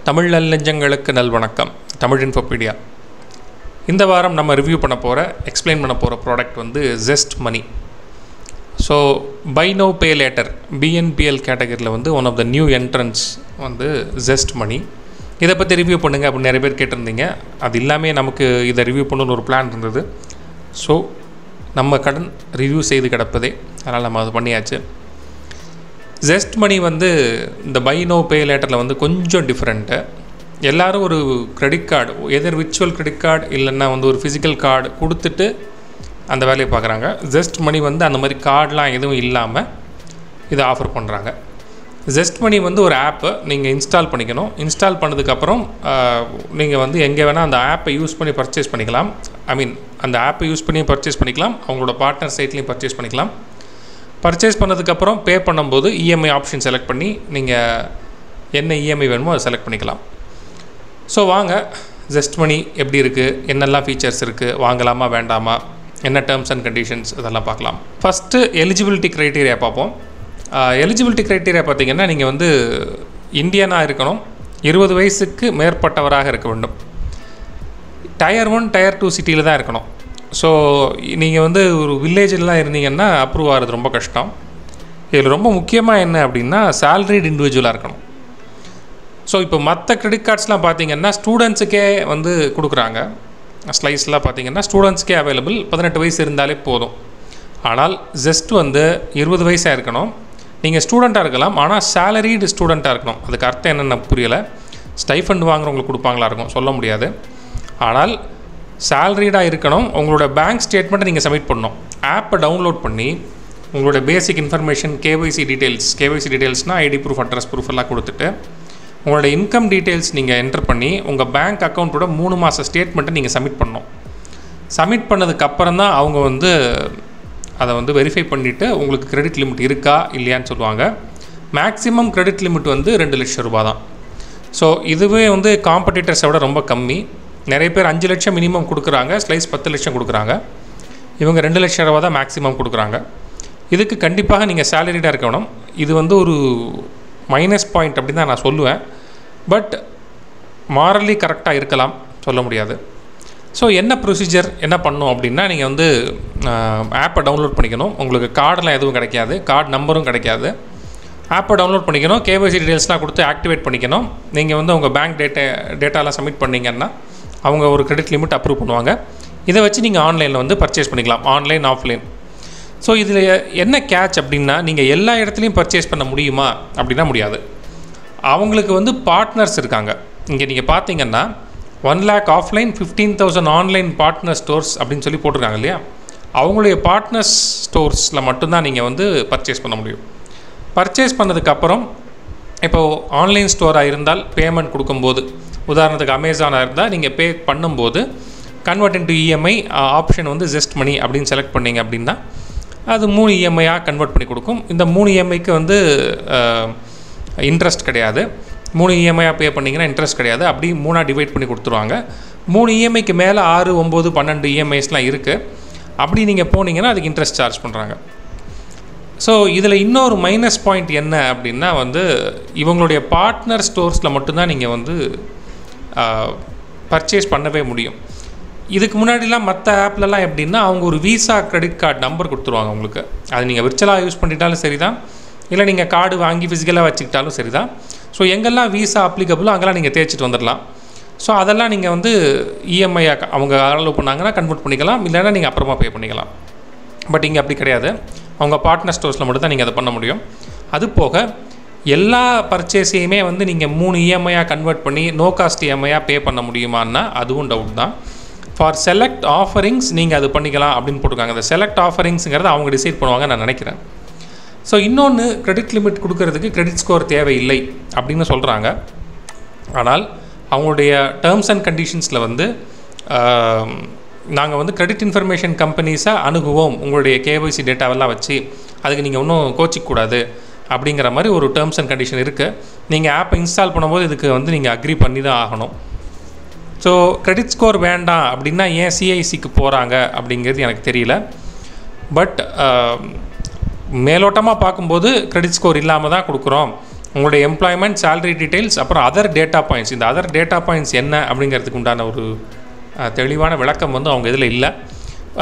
தமிழ் நல்லெஞ்சங்களுக்கு நல்வணக்கம். தமிழ் இன்ஃபோபீடியா. இந்த வாரம் நம்ம ரிவ்யூ பண்ண போகிற எக்ஸ்பிளைன் பண்ண போகிற ப்ராடக்ட் வந்து zest money. So buy now pay later BNPL கேட்டகரியில் வந்து one of the new entrants வந்து ஜெஸ்ட் மணி. இதை பற்றி ரிவ்யூ பண்ணுங்கள் அப்படின்னு நிறைய பேர் கேட்டிருந்தீங்க. அது இல்லாமல் நமக்கு இதை ரிவ்யூ பண்ணணுன்னு ஒரு பிளான் இருந்தது. ஸோ நம்ம கடன் ரிவ்யூ செய்து கிடப்பதே, அதனால் நம்ம அது பண்ணியாச்சு. ஜெஸ்ட் மணி வந்து இந்த பை நோ பே லேட்டரில் வந்து கொஞ்சம் டிஃப்ரெண்ட்டு. எல்லோரும் ஒரு கிரெடிட் கார்டு, எதர் விர்ச்சுவல் கிரெடிட் கார்டு இல்லைன்னா வந்து ஒரு ஃபிசிக்கல் கார்டு கொடுத்துட்டு அந்த வேலையை பார்க்குறாங்க. ஜெஸ்ட் மணி வந்து அந்த மாதிரி கார்டெலாம் எதுவும் இல்லாமல் இதை ஆஃபர் பண்ணுறாங்க. ஜெஸ்ட் மணி வந்து ஒரு ஆப்பை நீங்கள் இன்ஸ்டால் பண்ணிக்கணும். இன்ஸ்டால் பண்ணதுக்கப்புறம் நீங்கள் வந்து எங்கே வேணால் அந்த ஆப்பை யூஸ் பண்ணி பர்ச்சேஸ் பண்ணிக்கலாம். அந்த ஆப்பை யூஸ் பண்ணி பர்ச்சேஸ் பண்ணிக்கலாம். அவங்களோட பார்ட்னர் சைட்லேயும் பர்ச்சேஸ் பண்ணிக்கலாம். பர்ச்சேஸ் பண்ணதுக்கப்புறம் பே பண்ணும்போது இஎம்ஐ ஆப்ஷன் செலக்ட் பண்ணி நீங்கள் என்ன இஎம்ஐ வேணுமோ அதை செலக்ட் பண்ணிக்கலாம். ஸோ வாங்க, ஜெஸ்ட் மணி எப்படி இருக்குது, என்னெல்லாம் ஃபீச்சர்ஸ் இருக்குது, வாங்கலாமா வேண்டாமா, என்ன டேர்ம்ஸ் அண்ட் கண்டிஷன்ஸ், அதெல்லாம் பார்க்கலாம். ஃபஸ்ட்டு எலிஜிபிலிட்டி க்ரைட்டீரியா பார்ப்போம். எலிஜிபிலிட்டி க்ரைட்டீரியா பார்த்திங்கன்னா நீங்கள் வந்து இந்தியனாக இருக்கணும், 20 வயசுக்கு மேற்பட்டவராக இருக்க வேண்டும், டயர் 1 டயர் 2 சிட்டியில் தான் இருக்கணும். ஸோ நீங்கள் வந்து ஒரு வில்லேஜிலாம் இருந்தீங்கன்னா அப்ரூவ் ஆகிறது ரொம்ப கஷ்டம். இதில் ரொம்ப முக்கியமாக என்ன அப்படின்னா சேலரிடு இண்டிவிஜுவலாக இருக்கணும். ஸோ இப்போ மற்ற கிரெடிட் கார்ட்ஸ்லாம் பார்த்திங்கன்னா ஸ்டூடெண்ட்ஸுக்கே வந்து கொடுக்குறாங்க. ஸ்லைஸ்லாம் பார்த்திங்கன்னா ஸ்டூடெண்ட்ஸ்க்கே அவைலபிள், 18 வயசு இருந்தாலே போதும். ஆனால் ஜெஸ்ட் வந்து 20 வயசாக இருக்கணும். நீங்கள் ஸ்டூடெண்ட்டாக இருக்கலாம், ஆனால் சேலரிடு ஸ்டூடெண்ட்டாக இருக்கணும். அதுக்கு அர்த்தம் என்னென்னு புரியலை. ஸ்டைஃபண்ட் வாங்குறவங்களுக்கு கொடுப்பாங்களா இருக்கும், சொல்ல முடியாது. ஆனால் சேலரிடாக இருக்கணும். உங்களோட பேங்க் ஸ்டேட்மெண்ட்டை நீங்கள் சப்மிட் பண்ணணும். ஆப்பை டவுன்லோட் பண்ணி உங்களோட பேசிக் இன்ஃபர்மேஷன், கேஒய்சி டீட்டெயில்ஸ்னால் ஐடி ப்ரூஃப், அட்ரஸ் ப்ரூஃப் எல்லாம் கொடுத்துட்டு உங்களோட இன்கம் டீட்டெயில்ஸ் நீங்கள் என்டர் பண்ணி உங்கள் பேங்க் அக்கௌண்ட்டோட 3 மாத ஸ்டேட்மெண்ட்டை நீங்கள் சப்மிட் பண்ணணும். சப்மிட் பண்ணதுக்கப்புறம் தான் அவங்க வந்து அதை வந்து வெரிஃபை பண்ணிவிட்டு உங்களுக்கு கிரெடிட் லிமிட் இருக்கா இல்லையான்னு சொல்லுவாங்க. மேக்ஸிமம் கிரெடிட் லிமிட் வந்து 2 லட்சம் ரூபா தான். ஸோ இதுவே வந்து காம்படிட்டர்ஸை விட ரொம்ப கம்மி. நிறைய பேர் 5 லட்சம் மினிமம் கொடுக்குறாங்க, ஸ்லைஸ் 10 லட்சம் கொடுக்குறாங்க. இவங்க 2 லட்சம் ரூபா தான் மேக்ஸிமம் கொடுக்குறாங்க. இதுக்கு கண்டிப்பாக நீங்கள் சேலரிடாக இருக்கணும். இது வந்து ஒரு மைனஸ் பாயிண்ட் அப்படின்னு தான் நான் சொல்லுவேன். பட் மாரலி கரெக்டாக இருக்கலாம், சொல்ல முடியாது. ஸோ என்ன ப்ரொசீஜர் என்ன பண்ணணும் அப்படின்னா, நீங்கள் வந்து ஆப்பை டவுன்லோட் பண்ணிக்கணும். உங்களுக்கு கார்டெலாம் எதுவும் கிடைக்காது, கார்டு நம்பரும் கிடைக்காது. ஆப்பை டவுன்லோட் பண்ணிக்கணும், கேஒய்சி டீட்டெயில்ஸ்லாம் கொடுத்து ஆக்டிவேட் பண்ணிக்கணும். நீங்கள் வந்து உங்கள் பேங்க் டேட்டாலாம் சப்மிட் பண்ணிங்கன்னா அவங்க ஒரு கிரெடிட் லிமிட் அப்ரூவ் பண்ணுவாங்க. இதை வச்சு நீங்கள் ஆன்லைனில் வந்து பர்ச்சேஸ் பண்ணிக்கலாம், ஆன்லைன் ஆஃப்லைன். ஸோ இதில் என்ன கேட்ச் அப்படின்னா, நீங்கள் எல்லா இடத்துலையும் பர்ச்சேஸ் பண்ண முடியுமா அப்படின்னா முடியாது. அவங்களுக்கு வந்து பார்ட்னர்ஸ் இருக்காங்க. இங்கே நீங்கள் பார்த்தீங்கன்னா 1 lakh offline, 15,000 online partner stores அப்படின்னு சொல்லி போட்டிருக்காங்க இல்லையா. அவங்களுடைய பார்ட்னர்ஸ் ஸ்டோர்ஸில் மட்டும்தான் நீங்கள் வந்து பர்ச்சேஸ் பண்ண முடியும். பர்ச்சேஸ் பண்ணதுக்கப்புறம் இப்போது ஆன்லைன் ஸ்டோராக இருந்தால் பேமெண்ட் கொடுக்கும்போது, உதாரணத்துக்கு அமேசானாக இருந்தால் நீங்கள் பே பண்ணும்போது கன்வெர்ட் இன்டு இஎம்ஐ ஆப்ஷன் வந்து ஜெஸ்ட் மணி அப்படின்னு செலக்ட் பண்ணிங்க அப்படின்னா அது 3 இஎம்ஐயாக கன்வெர்ட் பண்ணி கொடுக்கும். இந்த 3 இஎம்ஐக்கு வந்து இன்ட்ரெஸ்ட் கிடையாது. 3 இஎம்ஐயாக பே பண்ணிங்கன்னா இன்ட்ரெஸ்ட் கிடையாது. அப்படி 3ஆக டிவைட் பண்ணி கொடுத்துருவாங்க. 3 இஎம்ஐக்கு மேலே 6, 9, 12 இஎம்ஐஸ்லாம் இருக்குது. அப்படி நீங்கள் போனீங்கன்னா அதுக்கு இன்ட்ரெஸ்ட் சார்ஜ் பண்ணுறாங்க. ஸோ இதில் இன்னொரு மைனஸ் பாயிண்ட் என்ன அப்படின்னா வந்து இவங்களுடைய பார்ட்னர் ஸ்டோர்ஸில் மட்டும்தான் நீங்கள் வந்து பர்ச்சேஸ் பண்ணவே முடியும். இதுக்கு முன்னாடிலாம் மற்ற ஆப்லலாம் எப்படின்னா அவங்க ஒரு விசா கிரெடிட் கார்டு நம்பர் கொடுத்துருவாங்க உங்களுக்கு. அது நீங்கள் விர்ச்சுவலாக யூஸ் பண்ணிட்டாலும் சரி தான், இல்லை நீங்கள் கார்டு வாங்கி ஃபிசிக்கலாக வச்சுக்கிட்டாலும் சரி தான். ஸோ எங்கெல்லாம் விசா அப்ளிகபிளோ அங்கெல்லாம் நீங்கள் தேய்ச்சிட்டு வந்துடலாம். ஸோ அதெல்லாம் நீங்கள் வந்து இஎம்ஐயாக அவங்க அலோவ் பண்ணாங்கன்னா கன்வெர்ட் பண்ணிக்கலாம், இல்லைன்னா நீங்கள் அப்புறமா பே பண்ணிக்கலாம். பட் இங்கே அப்படி கிடையாது. அவங்க பார்ட்னர் ஸ்டோர்ஸில் மட்டும் தான் நீங்கள் அதை பண்ண முடியும். அது போக எல்லா பர்ச்சேஸையுமே வந்து நீங்கள் 3 இஎம்ஐயாக கன்வெர்ட் பண்ணி நோ காஸ்ட் இஎம்ஐயாக பே பண்ண முடியுமான்னா அதுவும் டவுட் தான். ஃபார் செலக்ட் ஆஃபரிங்ஸ் நீங்கள் அது பண்ணிக்கலாம் அப்படின்னு போட்டிருக்காங்க. அந்த செலக்ட் ஆஃபரிங்ஸுங்கிறத அவங்க டிசைட் பண்ணுவாங்க நான் நினைக்கிறேன். ஸோ இன்னொன்று, கிரெடிட் லிமிட் கொடுக்கறதுக்கு கிரெடிட் ஸ்கோர் தேவையில்லை அப்படின்னு சொல்கிறாங்க. ஆனால் அவங்களுடைய டேர்ம்ஸ் அண்ட் கண்டிஷன்ஸில் வந்து நாங்கள் வந்து கிரெடிட் இன்ஃபர்மேஷன் கம்பெனிஸாக அணுகுவோம் உங்களுடைய கேஒய்சி டேட்டாவெல்லாம் வச்சு, அதுக்கு நீங்கள் இன்னும் கோச்சிக்கூடாது அப்படிங்கிற மாதிரி ஒரு டேர்ம்ஸ் அண்ட் கண்டிஷன் இருக்குது. நீங்கள் ஆப்பை இன்ஸ்டால் பண்ணும்போது இதுக்கு வந்து நீங்கள் அக்ரி பண்ணி தான் ஆகணும். ஸோ கிரெடிட் ஸ்கோர் வேண்டாம் அப்படின்னா ஏன் சிஐசிக்கு போகிறாங்க அப்படிங்கிறது எனக்கு தெரியல. பட் மேலோட்டமாக பார்க்கும்போது கிரெடிட் ஸ்கோர் இல்லாமல் தான் கொடுக்குறோம், உங்களுடைய எம்ப்ளாய்மெண்ட், சேலரி டீட்டெயில்ஸ், அப்புறம் அதர் டேட்டா பாயிண்ட்ஸ். இந்த அதர் டேட்டா பாயிண்ட்ஸ் என்ன அப்படிங்கிறதுக்கு உண்டான ஒரு தெளிவான விளக்கம் வந்து அவங்க இதில் இல்லை.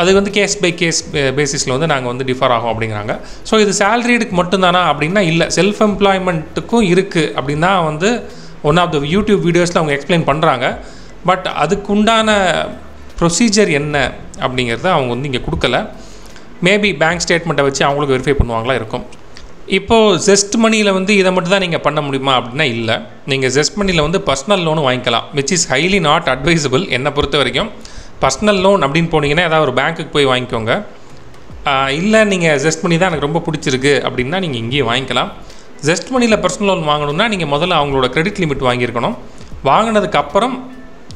அது வந்து கேஸ் பை கேஸ் பேசிஸில் வந்து நாங்கள் வந்து டிஃபர் ஆகும் அப்படிங்கிறாங்க. ஸோ இது சேலரிடுக்கு மட்டும்தானா அப்படின்னா இல்லை, செல்ஃப் எம்ப்ளாய்மெண்ட்டுக்கும் இருக்குது அப்படின்னா வந்து ஒன் ஆஃப் த யூடியூப் வீடியோஸில் அவங்க எக்ஸ்பிளைன் பண்ணுறாங்க. பட் அதுக்குண்டான ப்ரொசீஜர் என்ன அப்படிங்கிறத அவங்க வந்து இங்கே கொடுக்கல. மேபி பேங்க் ஸ்டேட்மெண்ட்டை வச்சு அவங்களுக்கு வெரிஃபை பண்ணுவாங்களா இருக்கும். இப்போது ஜெஸ்ட் மணியில் வந்து இதை மட்டும் தான் நீங்கள் பண்ண முடியுமா அப்படின்னா இல்லை. நீங்கள் ஜெஸ்ட் மணியில் வந்து பர்சனல் லோனு வாங்கிக்கலாம், which is highly not advisable. என்னை பொறுத்த வரைக்கும் பர்சனல் லோன் அப்படின்னு போனீங்கன்னா ஏதாவது ஒரு பேங்க்குக்கு போய் வாங்கிக்கோங்க. இல்லை நீங்கள் ஜெஸ்ட் மணி தான் எனக்கு ரொம்ப பிடிச்சிருக்கு அப்படின்னா நீங்கள் இங்கேயும் வாங்கிக்கலாம். ஜெஸ்ட் மணியில் பர்சனல் லோன் வாங்கணும்னா நீங்கள் முதல்ல அவங்களோட கிரெடிட் லிமிட் வாங்கியிருக்கணும். வாங்கினதுக்கப்புறம்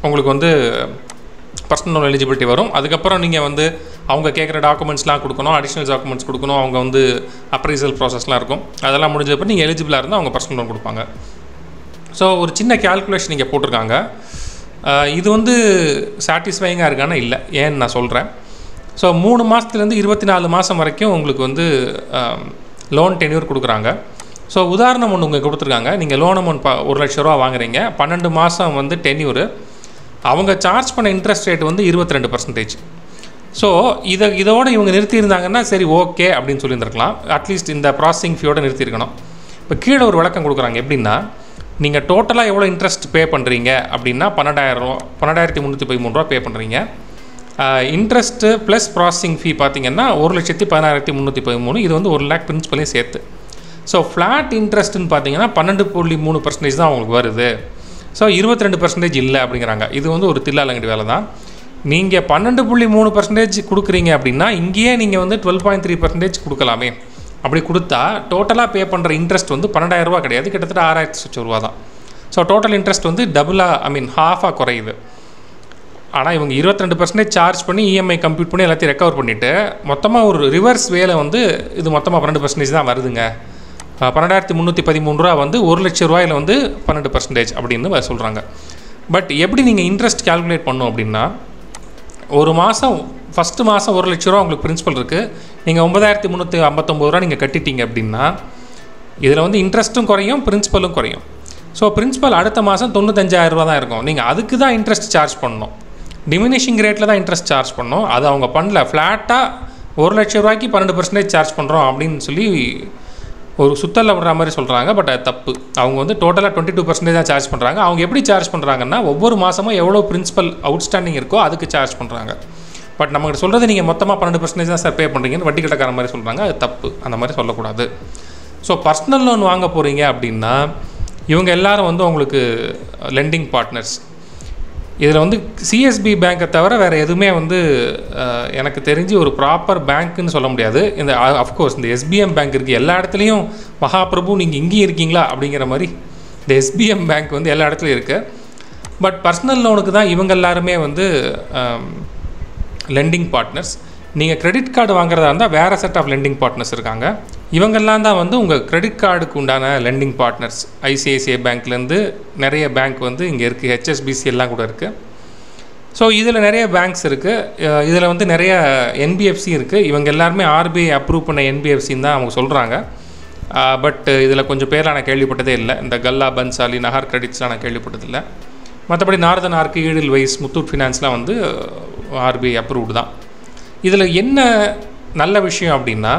உங்களுக்கு வந்து பர்சனல் லோன் எலிஜிபிலிட்டி வரும். அதுக்கப்புறம் நீங்கள் வந்து அவங்க கேட்குற டாக்குமெண்ட்ஸ்லாம் கொடுக்கணும், அடிஷ்னல் டாக்குமெண்ட்ஸ் கொடுக்கணும். அவங்க வந்து அப்ரைசல் ப்ராசஸ்லாம் இருக்கும். அதெல்லாம் முடிஞ்சப்போ நீங்கள் எலிஜிபிளாக இருந்தால் அவங்க பர்சனல் லோன் கொடுப்பாங்க. ஸோ ஒரு சின்ன கேல்குலேஷன் இங்கே போட்டிருக்காங்க. இது வந்து சாட்டிஸ்ஃபைங்காக இருக்கானா இல்லை, ஏன்னு நான் சொல்கிறேன். ஸோ 3 மாதத்துலேருந்து 24 மாதம் வரைக்கும் உங்களுக்கு வந்து லோன் டென்யூர் கொடுக்குறாங்க. ஸோ உதாரணம் ஒன்று உங்களுக்கு கொடுத்துருக்காங்க. நீங்கள் லோன் அமௌண்ட் 1 லட்ச ரூபா வாங்குறீங்க, 12 மாதம் வந்து டென்யூரு. அவங்க சார்ஜ் பண்ண இன்ட்ரெஸ்ட் ரேட் வந்து 22%. ஸோ இதோடு இவங்க நிறுத்தியிருந்தாங்கன்னா சரி ஓகே அப்படின்னு சொல்லியிருந்துருக்கலாம். அட்லீஸ்ட் இந்த ப்ராசஸிங் ஃபீயோடு நிறுத்தியிருக்கணும். இப்போ கீழே ஒரு விளக்கம் கொடுக்குறாங்க. எப்படின்னா, நீங்கள் டோட்டலாக எவ்வளோ இன்ட்ரெஸ்ட் பே பண்ணுறீங்க அப்படின்னா 12,313 பே பண்ணுறீங்க. இன்ட்ரெஸ்ட்டு ப்ளஸ் ப்ராசஸிங் ஃபீ பார்த்தீங்கன்னா 1,16,313. இது வந்து 1 lakh பிரின்சிபலையும் சேர்த்து. ஸோ ஃப்ளாட் இன்ட்ரெஸ்ட்டுன்னு பார்த்தீங்கன்னா 12.3% தான் உங்களுக்கு வருது. ஸோ 22% இல்லை அப்படிங்கிறாங்க. இது வந்து ஒரு தில்லாலங்கடி வேலை தான். நீங்கள் 12.3% கொடுக்குறீங்க அப்படின்னா இங்கேயே நீங்கள் வந்து 12.3% கொடுக்கலாமே. அப்படி கொடுத்தா டோட்டலாக பே பண்ணுற இன்ட்ரெஸ்ட் வந்து 12,000 ரூபா கிடையாது, கிட்டத்தட்ட 6,000 ரூபா தான். ஸோ டோட்டல் இன்ட்ரெஸ்ட் வந்து டபுளாக ஹாஃபாக குறையுது. ஆனால் இவங்க 22% சார்ஜ் பண்ணி இஎம்ஐ கம்ப்யூட் பண்ணி எல்லாத்தையும் ரெக்கவர் பண்ணிவிட்டு மொத்தமாக ஒரு ரிவர்ஸ் வேலை வந்து இது மொத்தமாக 12% தான் வருதுங்க. 12,313 ரூபா வந்து 1 லட்ச ரூபாயில் வந்து 12% அப்படின்னு சொல்கிறாங்க. பட் எப்படி நீங்கள் இன்ட்ரெஸ்ட் கால்குலேட் பண்ணணும் அப்படின்னா, ஒரு மாதம் ஃபஸ்ட்டு மாதம் 1 லட்ச ரூபா உங்களுக்கு பிரின்சிபல் இருக்குது. நீங்கள் 9,359 ரூபா நீங்கள் கட்டிட்டீங்க அப்படின்னா இதில் வந்து இன்ட்ரெஸ்ட்டும் குறையும், பிரின்சிபலும் குறையும். ஸோ பிரின்சிபல் அடுத்த மாதம் 95,000 ரூபா தான் இருக்கும். நீங்கள் அதுக்கு தான் இன்ட்ரெஸ்ட் சார்ஜ் பண்ணணும். டிமினிஷிங் ரேட்டில் தான் இன்ட்ரெஸ்ட் சார்ஜ் பண்ணணும். அது அவங்க பண்ணல. ஃப்ளாட்டாக 1 லட்ச ரூபாய்க்கு 12% சார்ஜ் பண்ணுறோம் அப்படின்னு சொல்லி ஒரு சுத்தலில் விடுற மாதிரி சொல்கிறாங்க. பட் அது தப்பு. அவங்க வந்து டோட்டலாக 22% தான் சார்ஜ் பண்ணுறாங்க. அவங்க எப்படி சார்ஜ் பண்ணுறாங்கன்னா, ஒவ்வொரு மாதமும் எவ்வளோ பிரின்சிபல் அவுட்ஸ்டாண்டிங் இருக்கோ அதுக்கு சார்ஜ் பண்ணுறாங்க. பட் நம்மகிட்ட சொல்கிறது நீங்கள் மொத்தமாக 12% தான் சார் பே பண்ணுறீங்கன்னு வட்டி கட்டக்கார மாதிரி சொல்கிறாங்க. அது தப்பு. அந்த மாதிரி சொல்லக்கூடாது. ஸோ பர்சனல் லோன் வாங்க போகிறீங்க அப்படின்னா இவங்க எல்லோரும் வந்து உங்களுக்கு லெண்டிங் பார்ட்னர்ஸ். இதில் வந்து சிஎஸ்பி பேங்க்கை தவிர வேறு எதுவுமே வந்து எனக்கு தெரிஞ்சு ஒரு ப்ராப்பர் பேங்க்குன்னு சொல்ல முடியாது. இந்த அஃப்கோர்ஸ் இந்த எஸ்பிஎம் பேங்க் இருக்குது எல்லா இடத்துலையும். மகாபிரபு நீங்கள் இங்கேயும் இருக்கீங்களா அப்படிங்கிற மாதிரி இந்த எஸ்பிஎம் பேங்க் வந்து எல்லா இடத்துலையும் இருக்குது. பட் பர்சனல் லோனுக்கு தான் இவங்க எல்லாருமே வந்து லெண்டிங் பார்ட்னர்ஸ். நீங்கள் கிரெடிட் கார்டு வாங்குறதா இருந்தால் வேறு செட் ஆஃப் லெண்டிங் பார்ட்னர்ஸ் இருக்காங்க. இவங்கெல்லாம் தான் வந்து உங்கள் கிரெடிட் கார்டுக்கு உண்டான லெண்டிங் பார்ட்னர்ஸ். ஐசிஐசிஐ பேங்க்லேருந்து நிறைய பேங்க் வந்து இங்கே இருக்குது. ஹெச்எஸ்பிசி எல்லாம் கூட இருக்குது. ஸோ இதில் நிறைய பேங்க்ஸ் இருக்குது. இதில் வந்து நிறைய என்பிஎஃப்சி இருக்குது. இவங்க எல்லாருமே ஆர்பிஐ அப்ரூவ் பண்ண என்பிஎஃப்சின்னு தான் அவங்க சொல்கிறாங்க. பட் இதில் கொஞ்சம் பேர்லாம் நான் கேள்விப்பட்டதே இல்லை. இந்த கல்லா, பன்சாலி, நகர் கிரெடிட்ஸ்லாம் நான் கேள்விப்பட்டதில்லை. மற்றபடி நார்தன் ஆர்க், ஈடில் வைஸ், முத்தூட் ஃபினான்ஸ்லாம் வந்து ஆர்பிஐ அப்ரூவ்டு தான். இதில் என்ன நல்ல விஷயம் அப்படின்னா,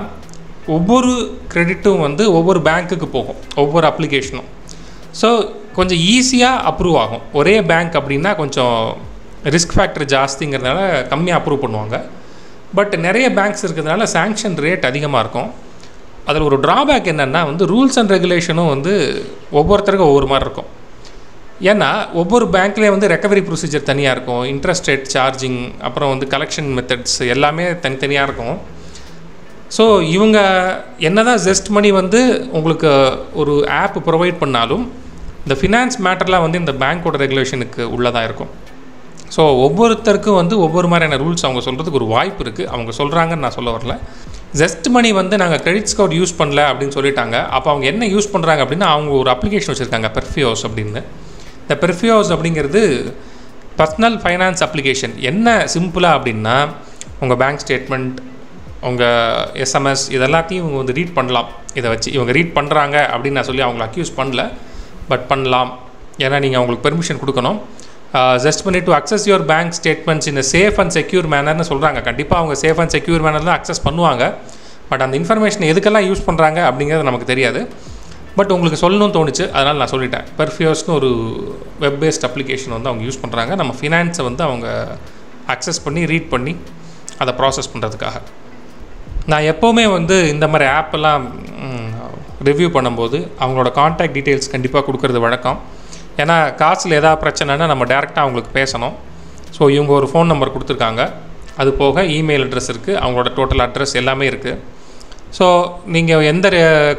ஒவ்வொரு கிரெடிட்டும் வந்து ஒவ்வொரு பேங்க்குக்கு போகும், ஒவ்வொரு அப்ளிகேஷனும். ஸோ கொஞ்சம் ஈஸியாக அப்ரூவ் ஆகும். ஒரே பேங்க் அப்படின்னா கொஞ்சம் ரிஸ்க் ஃபேக்டர் ஜாஸ்திங்கிறதுனால கம்மியாக அப்ரூவ் பண்ணுவாங்க. பட் நிறைய பேங்க்ஸ் இருக்கிறதுனால சேங்ஷன் ரேட் அதிகமாக இருக்கும். அதில் ஒரு ட்ராபேக் என்னென்னா வந்து ரூல்ஸ் அண்ட் ரெகுலேஷனும் வந்து ஒவ்வொருத்தருக்கும் ஒவ்வொரு மாதிரி இருக்கும். ஏன்னா ஒவ்வொரு பேங்க்லேயே வந்து ரெக்கவரி ப்ரொசீஜர் தனியாக இருக்கும், இன்ட்ரெஸ்ட் ரேட் சார்ஜிங், அப்புறம் வந்து கலெக்ஷன் மெத்தட்ஸ் எல்லாமே தனித்தனியாக இருக்கும். ஸோ இவங்க என்ன தான் ஜெஸ்ட் மணி வந்து உங்களுக்கு ஒரு ஆப் ப்ரொவைட் பண்ணாலும் இந்த ஃபினான்ஸ் மேட்டர்லாம் வந்து இந்த பேங்க்கோட ரெகுலேஷனுக்கு உள்ளதாக இருக்கும். ஸோ ஒவ்வொருத்தருக்கும் வந்து ஒவ்வொரு மாதிரியான ரூல்ஸ் அவங்க சொல்கிறதுக்கு ஒரு வாய்ப்பு இருக்குது. அவங்க சொல்கிறாங்கன்னு நான் சொல்ல வரல. ஜெஸ்ட் மணி வந்து நாங்கள் கிரெடிட் ஸ்கோர் யூஸ் பண்ணல அப்படின்னு சொல்லிட்டாங்க. அப்போ அவங்க என்ன யூஸ் பண்ணுறாங்க அப்படின்னா, அவங்க ஒரு அப்ளிகேஷன் வச்சுருக்காங்க, பெர்ஃபியோஸ் அப்படின்னு. இந்த பெர்ஃபியோஸ் அப்படிங்கிறது பர்சனல் ஃபைனான்ஸ் அப்ளிகேஷன். என்ன சிம்பிளாக அப்படின்னா, உங்கள் பேங்க் ஸ்டேட்மெண்ட், உங்கள் எஸ்எம்எஸ் இதெல்லாத்தையும் இவங்க வந்து ரீட் பண்ணலாம். இதை வச்சு இவங்க ரீட் பண்ணுறாங்க அப்படின்னு நான் சொல்லி அவங்கள அக்யூஸ் பண்ணல, பட் பண்ணலாம். ஏன்னா நீங்கள் அவங்களுக்கு பெர்மிஷன் கொடுக்கணும். Zest Money to access your bank statements in a safe and secure mannerன்னு சொல்கிறாங்க. கண்டிப்பாக அவங்க சேஃப் அண்ட் செக்யூர் மேனர் தான் அக்சஸ் பண்ணுவாங்க. பட் அந்த இன்ஃபர்மேஷன் எதுக்கெல்லாம் யூஸ் பண்ணுறாங்க அப்படிங்கிறது நமக்கு தெரியாது. பட் உங்களுக்கு சொல்லணும்னு தோணுச்சு, அதனால் நான் சொல்லிட்டேன். பெர்ஃபியோஸ்னு ஒரு வெப் பேஸ்ட் அப்ளிகேஷன் வந்து அவங்க யூஸ் பண்ணுறாங்க. நம்ம ஃபினான்ஸை வந்து அவங்க அக்சஸ் பண்ணி ரீட் பண்ணி அதை ப்ராசஸ் பண்ணுறதுக்காக. நான் எப்போவுமே வந்து இந்த மாதிரி ஆப்பெல்லாம் ரிவ்யூ பண்ணும்போது அவங்களோட கான்டாக்ட் டீட்டெயில்ஸ் கண்டிப்பாக கொடுக்குறது வழக்கம். ஏன்னா காசில் எதாவது பிரச்சனைனா நம்ம டேரெக்டாக அவங்களுக்கு பேசணும். ஸோ இவங்க ஒரு ஃபோன் நம்பர் கொடுத்துருக்காங்க, அது போக இமெயில் அட்ரஸ் இருக்குது, அவங்களோட டோட்டல் அட்ரஸ் எல்லாமே இருக்குது. ஸோ நீங்கள் எந்த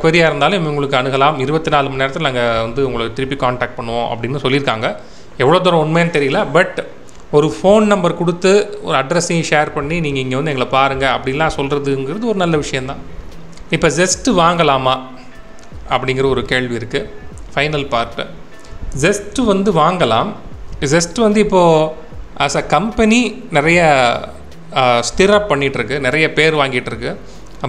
query-ஆ இருந்தாலும் உங்களுக்கு அணுகலாம். 24 மணி நேரத்தில் நாங்கள் வந்து உங்களுக்கு திருப்பி காண்டாக்ட் பண்ணுவோம் அப்படின்னு சொல்லியிருக்காங்க. எவ்வளோ தூரம் உண்மைன்னு தெரியல, பட் ஒரு ஃபோன் நம்பர் கொடுத்து ஒரு அட்ரஸையும் ஷேர் பண்ணி நீங்கள் இங்கே வந்து எங்களை பாருங்கள் அப்படின்லாம் சொல்கிறதுங்கிறது ஒரு நல்ல விஷயந்தான். இப்போ Zest வாங்கலாமா அப்படிங்கிற ஒரு கேள்வி இருக்குது. ஃபைனல் பார்ட்டு Zest வந்து வாங்கலாம். Zest வந்து இப்போது ஆஸ் அ கம்பெனி நிறைய ஸ்டிரப் பண்ணிகிட்ருக்கு, நிறைய பேர் வாங்கிட்டுருக்கு.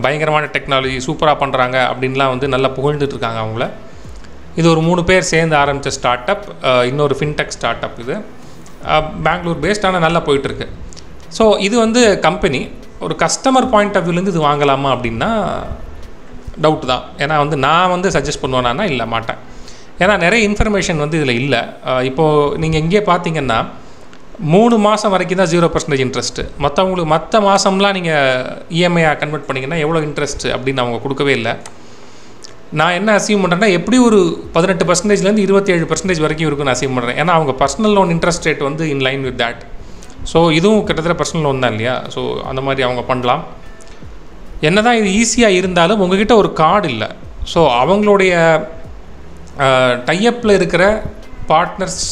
பயங்கரமான டெக்னாலஜி சூப்பராக பண்ணுறாங்க அப்படின்லாம் வந்து நல்லா புகழ்ந்துட்டுருக்காங்க அவங்கள. இது ஒரு 3 பேர் சேர்ந்து ஆரம்பித்த ஸ்டார்ட் அப், இன்னொரு ஃபின்டெக் ஸ்டார்ட் அப். இது பெங்களூர் பேஸ்ட், ஆனால் நல்லா போயிட்டுருக்கு. ஸோ இது வந்து கம்பெனி ஒரு கஸ்டமர் பாயிண்ட் ஆஃப் வியூலேருந்து இது வாங்கலாமா அப்படின்னா டவுட் தான். ஏன்னா வந்து நான் வந்து சஜஸ்ட் பண்ணுவேன்னா இல்லை மாட்டேன். ஏன்னா நிறைய இன்ஃபர்மேஷன் வந்து இதில் இல்லை. இப்போது நீங்கள் இங்கே பார்த்தீங்கன்னா 3 மாதம் வரைக்கும் தான் 0% இன்ட்ரெஸ்ட்டு. மற்றவங்களுக்கு மற்ற மாதம்லாம் நீங்கள் இஎம்ஐயாக கன்வெர்ட் பண்ணிங்கன்னா எவ்வளோ இன்ட்ரெஸ்ட்டு அப்படின்னு அவங்க கொடுக்கவே இல்லை. நான் என்ன அசீவ் பண்ணுறேன்னா எப்படி ஒரு 18%லேருந்து 27% வரைக்கும் இருக்குன்னு அசீவ் பண்ணுறேன். ஏன்னா அவங்க பர்சனல் லோன் இன்ட்ரெஸ்ட் ரேட் வந்து in line with that. So இதுவும் கிட்டத்தட்ட பர்சனல் லோன் தான் இல்லையா? ஸோ அந்த மாதிரி அவங்க பண்ணலாம். என்ன தான் இது ஈஸியாக இருந்தாலும் உங்ககிட்ட ஒரு கார்டு இல்லை. ஸோ அவங்களுடைய டைஅப்பில் இருக்கிற பார்ட்னர்ஸ்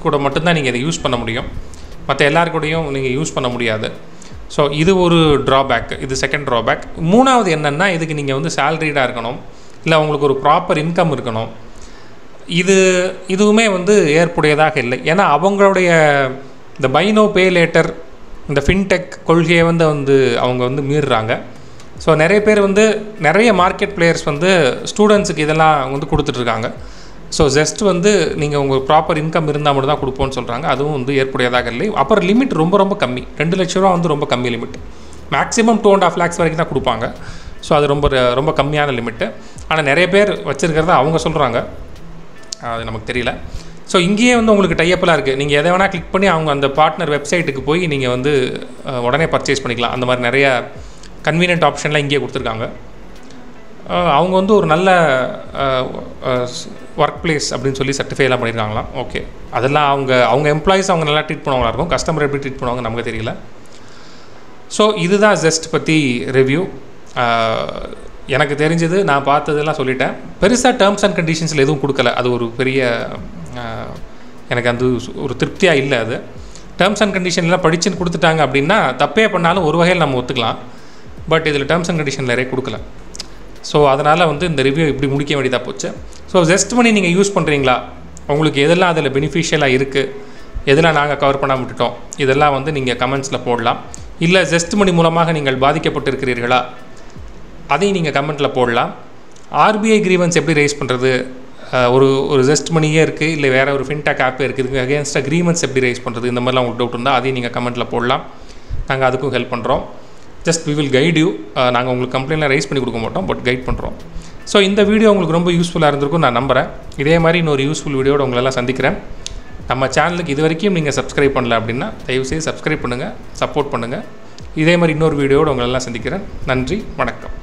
கூட மட்டும்தான் நீங்கள் இதை யூஸ் பண்ண முடியும். மற்ற எல்லாருக்கூடையும் நீங்கள் யூஸ் பண்ண முடியாது. ஸோ இது ஒரு ட்ராபேக். இது செகண்ட் ட்ராபேக். 3வது என்னென்னா இதுக்கு நீங்கள் வந்து சேலரிடாக இருக்கணும், இல்லை உங்களுக்கு ஒரு ப்ராப்பர் இன்கம் இருக்கணும். இதுவுமே வந்து ஏற்புடையதாக இல்லை. ஏன்னா அவங்களுடைய இந்த பை நோ பே லேட்டர் இந்த ஃபின்டெக் கொள்கையை வந்து அவங்க வந்து மீறுறாங்க. ஸோ நிறைய பேர் வந்து நிறைய மார்க்கெட் பிளேயர்ஸ் வந்து ஸ்டூடெண்ட்ஸுக்கு இதெல்லாம் வந்து கொடுத்துட்ருக்காங்க. ஸோ Zest வந்து நீங்கள் உங்கள் ப்ராப்பர் இன்கம் இருந்தால் மட்டும் தான் கொடுப்போன்னு சொல்கிறாங்க. அதுவும் வந்து ஏற்புடையதாக இல்லை. அப்புறம் லிமிட் ரொம்ப ரொம்ப கம்மி. 2 லட்ச ரூபா வந்து ரொம்ப கம்மி லிமிட். மேக்ஸிமம் 2.5 lakhs வரைக்கும் தான் கொடுப்பாங்க. ஸோ அது ரொம்ப கம்மியான லிமிட்டு. ஆனால் நிறைய பேர் வச்சுருக்கிறத அவங்க சொல்கிறாங்க, அது நமக்கு தெரியல. ஸோ இங்கேயே வந்து உங்களுக்கு டைஅப்லாம் இருக்குது. நீங்கள் எதை வேணால் கிளிக் பண்ணி அவங்க அந்த பார்ட்னர் வெப்சைட்டுக்கு போய் நீங்கள் வந்து உடனே பர்ச்சேஸ் பண்ணிக்கலாம். அந்த மாதிரி நிறைய கன்வீனியன்ட் ஆப்ஷன்லாம் இங்கேயே கொடுத்துருக்காங்க. அவங்க வந்து ஒரு நல்ல ஒர்க் பிளேஸ் அப்படின்னு சொல்லி சர்டிஃபைலாம் பண்ணியிருக்காங்களாம். ஓகே, அதெல்லாம் அவங்க எம்ப்ளாயிஸ் அவங்க நல்லா ட்ரீட் பண்ணுவாங்களா இருக்கும். கஸ்டமர் எப்படி ட்ரீட் பண்ணுவாங்க நமக்கு தெரியல. ஸோ இதுதான் Zest பற்றி ரிவ்யூ. எனக்கு தெரிஞ்சது நான் பார்த்ததெல்லாம் சொல்லிட்டேன். பெருசாக டேர்ம்ஸ் அண்ட் கண்டிஷன்ஸில் எதுவும் கொடுக்கல. அது ஒரு பெரிய எனக்கு அந்த ஒரு திருப்தியாக இல்லை. அது டேர்ம்ஸ் அண்ட் கண்டிஷன்லாம் படிச்சுன்னு கொடுத்துட்டாங்க அப்படின்னா தப்பே பண்ணாலும் ஒரு வகையில் நம்ம ஒத்துக்கலாம். பட் இதில் டேர்ம்ஸ் அண்ட் கண்டிஷன் நிறைய கொடுக்கல. ஸோ அதனால் வந்து இந்த ரிவ்யூ இப்படி முடிக்க வேண்டியதாக போச்சு. ஸோ Zest Money நீங்கள் யூஸ் பண்ணுறீங்களா? உங்களுக்கு எதெல்லாம் அதில் பெனிஃபிஷியலாக இருக்குது, எதெல்லாம் நாங்கள் கவர் பண்ணாமல் விட்டுட்டோம், இதெல்லாம் வந்து நீங்கள் கமெண்ட்ஸில் போடலாம். இல்லை Zest Money மூலமாக நீங்கள் பாதிக்கப்பட்டிருக்கிறீர்களா, அதையும் நீங்கள் கமெண்ட்டில் போடலாம். ஆர்பிஐ கிரீவன்ஸ் எப்படி ரைஸ் பண்ணுறது, ஒரு Zest Moneyயே இருக்குது, இல்லை வேறு ஒரு ஃபின்டெக் ஆப்பே இருக்குது, இதுக்கு அகேன்ஸ்டாக கிரீவன்ஸ் எப்படி ரைஸ் பண்ணுறது, இந்த மாதிரிலாம் உங்களுக்கு டவுட் இருந்தால் அதையும் நீங்கள் கமெண்ட்டில் போடலாம். நாங்கள் அதுக்கும் ஹெல்ப் பண்ணுறோம். Just we will guide you. நாங்கள் உங்களுக்கு கம்ப்ளைண்ட்லாம் ரைஸ் பண்ணி கொடுக்க மாட்டோம், பட் கைட் பண்ணுறோம். ஸோ இந்த வீடியோ உங்களுக்கு ரொம்ப யூஸ்ஃபுல்லாக இருந்திருக்கும் நான் நம்புகிறேன். இதே மாதிரி இன்னொரு யூஸ்ஃபுல் வீடியோடு உங்களெல்லாம் சந்திக்கிறேன். நம்ம சேனலுக்கு இது வரைக்கும் நீங்கள் சப்ஸ்கிரைப் பண்ணல அப்படின்னா தயவுசெய்து சப்ஸ்கிரைப் பண்ணுங்கள், சப்போர்ட் பண்ணுங்கள். இதே மாதிரி இன்னொரு வீடியோடு உங்களெல்லாம் சந்திக்கிறேன். நன்றி, வணக்கம்.